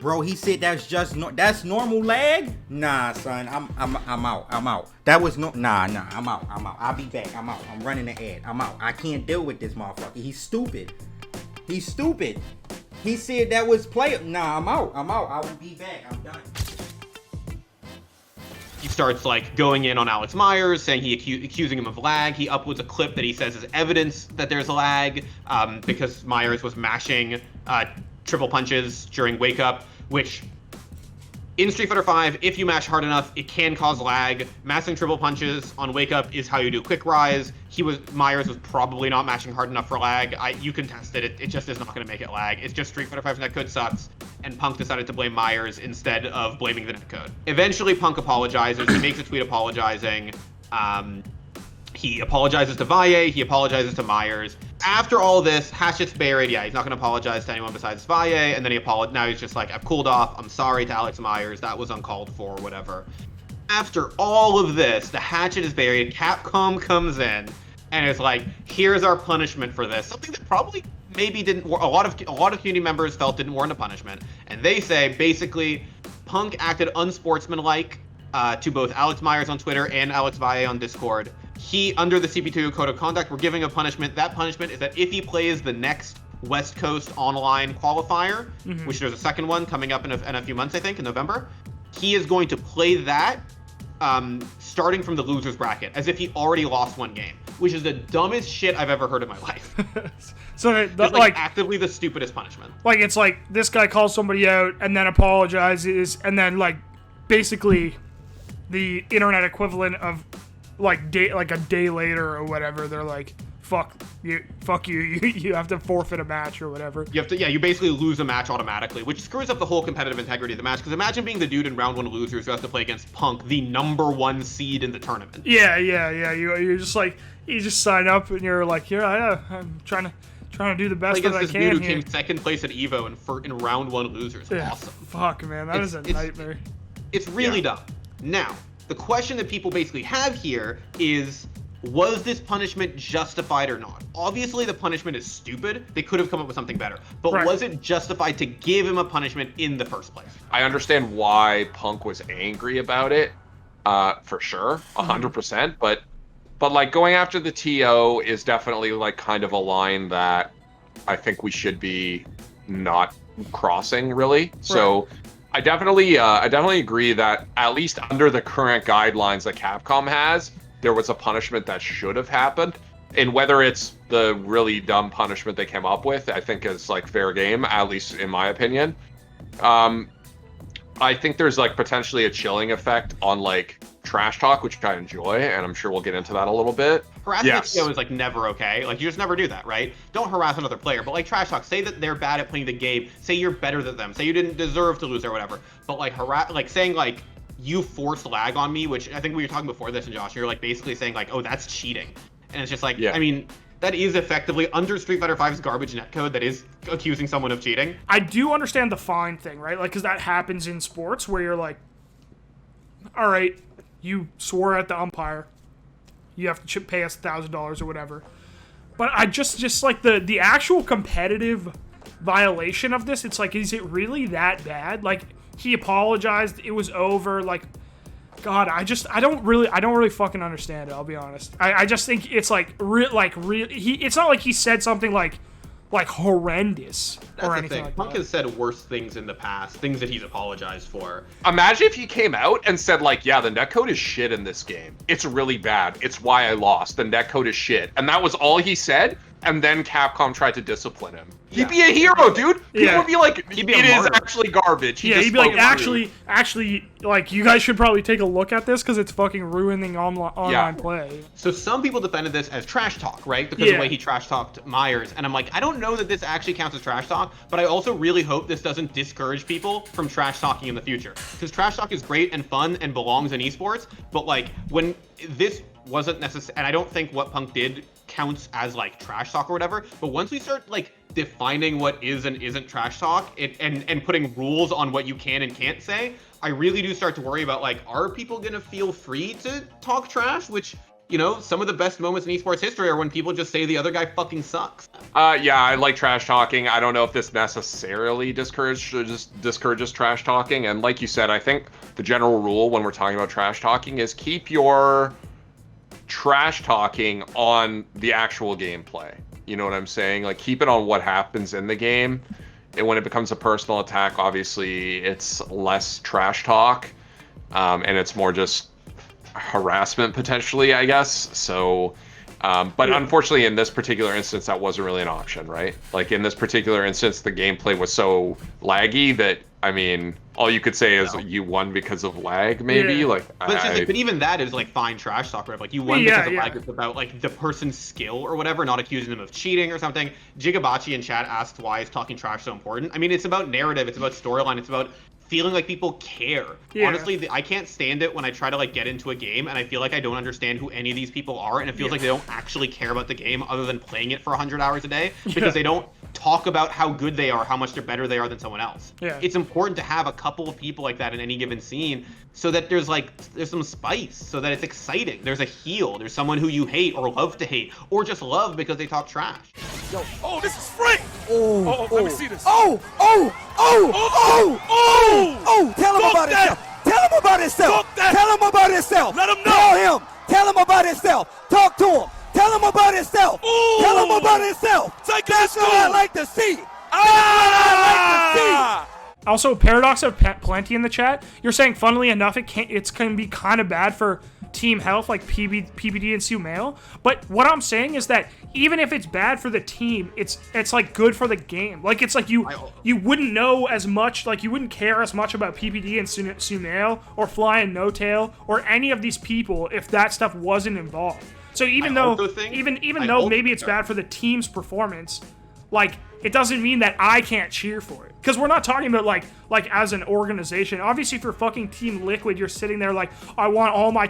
Bro, he said that's normal lag? Nah, son, I'm out. That was I'm out. I'll be back. I'm out. I'm running the ad. I'm out. I can't deal with this motherfucker. He's stupid. He said that was play. Nah, I'm out. I will be back. I'm done. He starts like going in on Alex Myers, saying accusing him of lag. He uploads a clip that he says is evidence that there's a lag because Myers was mashing triple punches during Wake Up, which in Street Fighter V, if you mash hard enough, it can cause lag. Mashing triple punches on Wake Up is how you do quick rise. Myers was probably not mashing hard enough for lag. You can test it. It just is not going to make it lag. It's just Street Fighter V's netcode sucks, and Punk decided to blame Myers instead of blaming the netcode. Eventually, Punk apologizes. He makes a tweet apologizing. He apologizes to Valle. He apologizes to Myers. After all this, Hatchet's buried. Yeah, he's not going to apologize to anyone besides Valle. And then now he's just like, I've cooled off. I'm sorry to Alex Myers. That was uncalled for, or whatever. After all of this, the Hatchet is buried. Capcom comes in and is like, here's our punishment for this. Something that probably maybe didn't. A lot of community members felt didn't warrant a punishment. And they say basically, Punk acted unsportsmanlike to both Alex Myers on Twitter and Alex Valle on Discord. He, under the CP2 Code of Conduct, we're giving a punishment. That punishment is that if he plays the next West Coast online qualifier, which there's a second one coming up in a few months, I think, in November, he is going to play that starting from the loser's bracket, as if he already lost one game, which is the dumbest shit I've ever heard in my life. So it's like actively the stupidest punishment. Like, it's like this guy calls somebody out and then apologizes, and then like basically the internet equivalent of like a day later or whatever, they're like, fuck you, you have to forfeit a match or whatever. You basically lose a match automatically, which screws up the whole competitive integrity of the match, because imagine being the dude in round 1 losers who has to play against Punk, the #1 seed in the tournament. You're just like, you just sign up and you're like, I'm trying to do the best that I can here. Dude who came second place at Evo in round 1 losers. Yeah, awesome. Fuck, man, that is a nightmare. It's really dumb. Now, the question that people basically have here is, was this punishment justified or not? Obviously, the punishment is stupid. They could have come up with something better. But was it justified to give him a punishment in the first place? I understand why Punk was angry about it, for sure, 100%. But like, going after the TO is definitely like kind of a line that I think we should be not crossing, really. So I definitely agree that at least under the current guidelines that Capcom has, there was a punishment that should have happened. And whether it's the really dumb punishment they came up with, I think is like fair game, at least in my opinion. I think there's like potentially a chilling effect on like trash talk, which I enjoy, and I'm sure we'll get into that a little bit. Harassing a TO is like never okay. Like, you just never do that, right? Don't harass another player, but like trash talk, say that they're bad at playing the game, say you're better than them, say you didn't deserve to lose or whatever. But like saying like, you forced lag on me, which I think we were talking before this, and Josh, you're like basically saying like, oh, that's cheating. And it's just like, I mean, that is effectively under Street Fighter V's garbage netcode that is accusing someone of cheating. I do understand the fine thing, right? Like, because that happens in sports where you're like, all right, you swore at the umpire, you have to pay us $1,000 or whatever. But I just like the actual competitive violation of this, it's like, is it really that bad? Like, he apologized, it was over, like, God, I don't really fucking understand it, I'll be honest. I just think it's like, it's not like he said something like horrendous or anything like that. Punk has said worse things in the past, things that he's apologized for. Imagine if he came out and said like, yeah, the netcode is shit in this game. It's really bad. It's why I lost. The netcode is shit. And that was all he said. And then Capcom tried to discipline him. He'd be a hero, dude. People would be like, it is actually garbage. He'd be like, actually, like, you guys should probably take a look at this because it's fucking ruining online play. So some people defended this as trash talk, right? Because of the way he trash talked Myers. And I'm like, I don't know that this actually counts as trash talk, but I also really hope this doesn't discourage people from trash talking in the future. Because trash talk is great and fun and belongs in esports, but like, when this wasn't necessary, and I don't think what Punk did counts as like trash talk or whatever, but once we start like defining what is and isn't trash talk and putting rules on what you can and can't say, I really do start to worry about like, are people gonna feel free to talk trash, which some of the best moments in esports history are when people just say the other guy fucking sucks. Yeah, I like trash talking. I don't know if this necessarily discourages trash talking. And like you said, I think the general rule when we're talking about trash talking is keep your trash talking on the actual gameplay. You know what I'm saying? Like, keep it on what happens in the game. And when it becomes a personal attack, obviously it's less trash talk, and it's more just harassment potentially, I guess. So, but unfortunately in this particular instance, that wasn't really an option, right? Like, in this particular instance, the gameplay was so laggy that, I mean, all you could say is you won because of lag, maybe. Yeah. Like, But even that is like fine trash talk, right? Like, you won because of lag. It's about like the person's skill or whatever, not accusing them of cheating or something. Jigabachi in chat asked, why is talking trash so important? I mean, it's about narrative, it's about storyline, it's about feeling like people care. Honestly, I can't stand it when I try to like get into a game and I feel like I don't understand who any of these people are, and it feels like they don't actually care about the game other than playing it for 100 hours a day, because they don't talk about how good they are, how much better they are than someone else. It's important to have a couple of people like that in any given scene, so that there's some spice, so that it's exciting. There's a heel, there's someone who you hate or love to hate, or just love because they talk trash. Yo, oh, this is Frank! Let me see this. Oh! Tell him about himself. Tell him about himself. Tell him about himself. Let him know. Tell him. Tell him about himself. Talk to him. Tell him about himself. Ooh. Tell him about himself. That's what I like to see. That's what I like to see. Also, Paradox of Plenty in the chat. You're saying, funnily enough, it's can be kind of bad for team health, like PBD and Sumail. But what I'm saying is that even if it's bad for the team, it's like good for the game. Like, it's like you wouldn't know as much, like you wouldn't care as much about PBD and Sumail or Fly and No Tail or any of these people if that stuff wasn't involved. So even though maybe it's bad for the team's performance, like, it doesn't mean that I can't cheer for it. Because we're not talking about, like as an organization. Obviously, if you're fucking Team Liquid, you're sitting there like, I want all my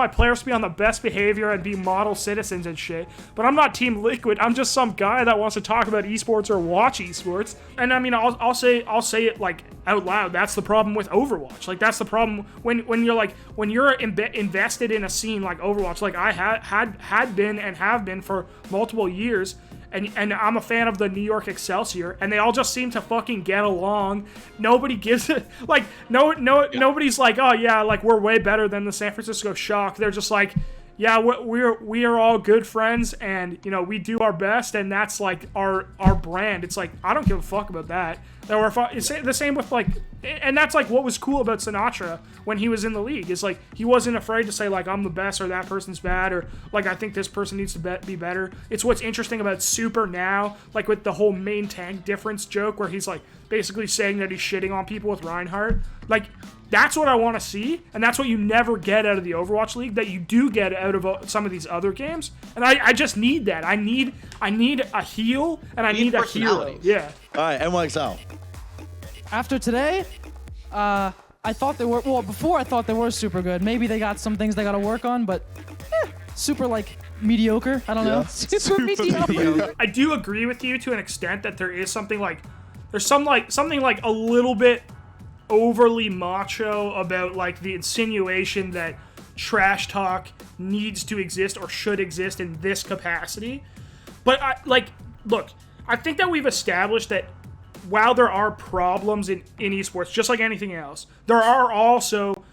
players to be on the best behavior and be model citizens and shit. But I'm not Team Liquid. I'm just some guy that wants to talk about esports or watch esports. And I mean, I'll say it like out loud. That's the problem with Overwatch. Like, that's the problem when you're invested in a scene like Overwatch, like I had been and have been for multiple years. And I'm a fan of the New York Excelsior, and they all just seem to fucking get along. Nobody gives it, like, nobody's like, oh yeah, like, we're way better than the San Francisco Shock. They're just like, yeah, we are all good friends, and, you know, we do our best, and that's like our brand. It's like, I don't give a fuck about that. It's the same with, like, and that's like what was cool about Sinatra when he was in the league, is like he wasn't afraid to say, like, I'm the best, or that person's bad, or like, I think this person needs to be better. It's what's interesting about Super now, like with the whole main tank difference joke where he's like basically saying that he's shitting on people with Reinhardt. Like, that's what I want to see, and that's what you never get out of the Overwatch League that you do get out of some of these other games. And I just need that. I need a heel, and I need a hero. Yeah. All right, NYXL. After today, I thought they were, well, before I thought they were super good. Maybe they got some things they got to work on, but super, like, mediocre. I don't know. Super mediocre. I do agree with you to an extent that there is something like, there's something like a little bit overly macho about, like, the insinuation that trash talk needs to exist or should exist in this capacity. But look, I think that we've established that while there are problems in esports, just like anything else, there are also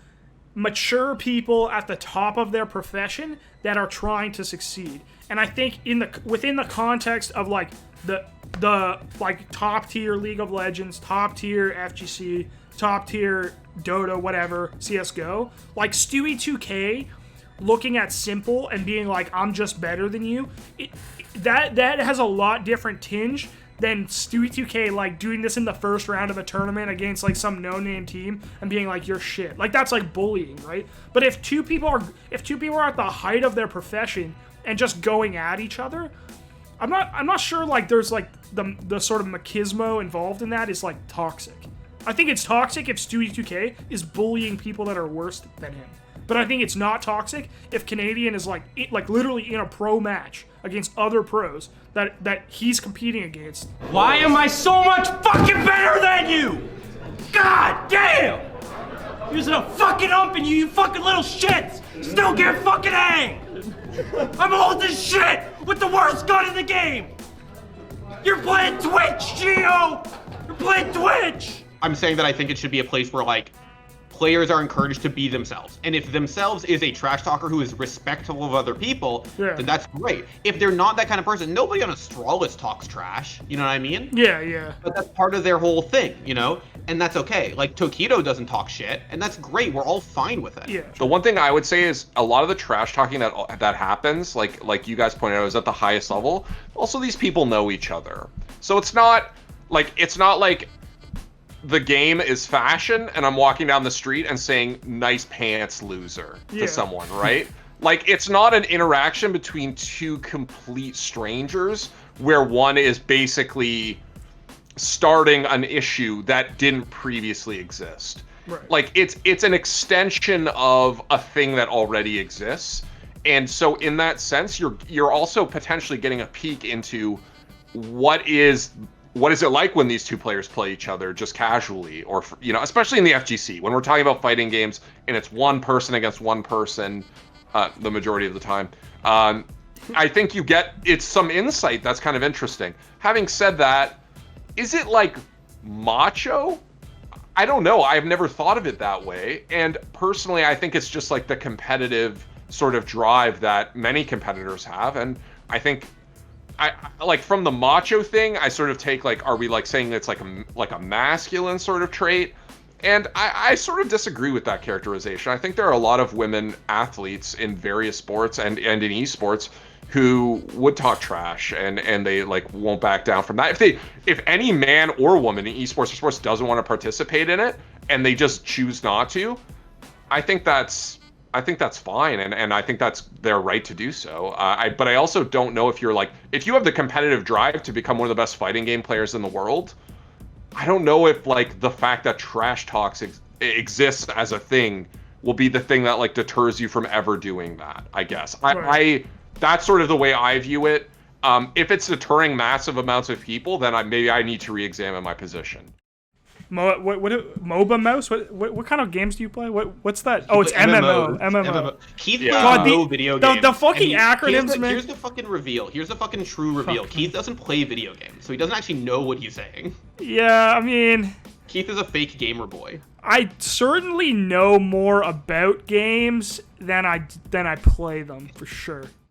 mature people at the top of their profession that are trying to succeed. And I think within the context of, like, the like top tier League of Legends, top tier FGC, top tier Dota, whatever, CSGO, like Stewie 2K looking at Simple and being like, I'm just better than you, that has a lot different tinge than Stewie 2K like doing this in the first round of a tournament against like some no-name team and being like, you're shit. Like, that's like bullying, right? But if two people are at the height of their profession and just going at each other, I'm not sure like there's like the sort of machismo involved in that is like toxic. I think it's toxic if Stewie 2K is bullying people that are worse than him. But I think it's not toxic if Canadian is like literally in a pro match against other pros that he's competing against. Why am I so much fucking better than you? God damn! Using a fucking ump and you fucking little shits still get fucking hang. I'm old as shit with the worst gun in the game. You're playing Twitch, Gio. You're playing Twitch. I'm saying that I think it should be a place where, like, players are encouraged to be themselves. And if themselves is a trash talker who is respectful of other people, then that's great. If they're not that kind of person, nobody on Astralis talks trash. You know what I mean? Yeah. But that's part of their whole thing, you know? And that's okay. Like, Tokido doesn't talk shit, and that's great. We're all fine with it. Yeah. The one thing I would say is a lot of the trash talking that happens, like you guys pointed out, is at the highest level. Also, these people know each other. So it's not like the game is fashion and I'm walking down the street and saying nice pants loser to someone, right? Like, it's not an interaction between two complete strangers where one is basically starting an issue that didn't previously exist. Right. Like, it's an extension of a thing that already exists. And so in that sense, you're also potentially getting a peek into what is it like when these two players play each other just casually, or, you know, especially in the FGC, when we're talking about fighting games and it's one person against one person the majority of the time. I think it's some insight that's kind of interesting. Having said that, is it like macho? I don't know. I've never thought of it that way. And personally, I think it's just like the competitive sort of drive that many competitors have. And I think I like, from the macho thing, I sort of take, like, are we like saying it's like a masculine sort of trait? And I sort of disagree with that characterization. I think there are a lot of women athletes in various sports and in esports who would talk trash and they, like, won't back down from that. If any man or woman in esports or sports doesn't want to participate in it and they just choose not to, I think that's fine, and I think that's their right to do so. But I also don't know if you have the competitive drive to become one of the best fighting game players in the world, I don't know if, like, the fact that trash talks exists as a thing will be the thing that, like, deters you from ever doing that, I guess. Right. That's sort of the way I view it. If it's deterring massive amounts of people, then maybe I need to re-examine my position. MOBA mouse? What kind of games do you play? What's that? Oh, it's MMO. Keith plays no video games. The fucking acronyms, man. Here's the fucking reveal. Here's the fucking true reveal. Keith doesn't play video games, so he doesn't actually know what he's saying. Yeah, I mean, Keith is a fake gamer boy. I certainly know more about games than I play them, for sure.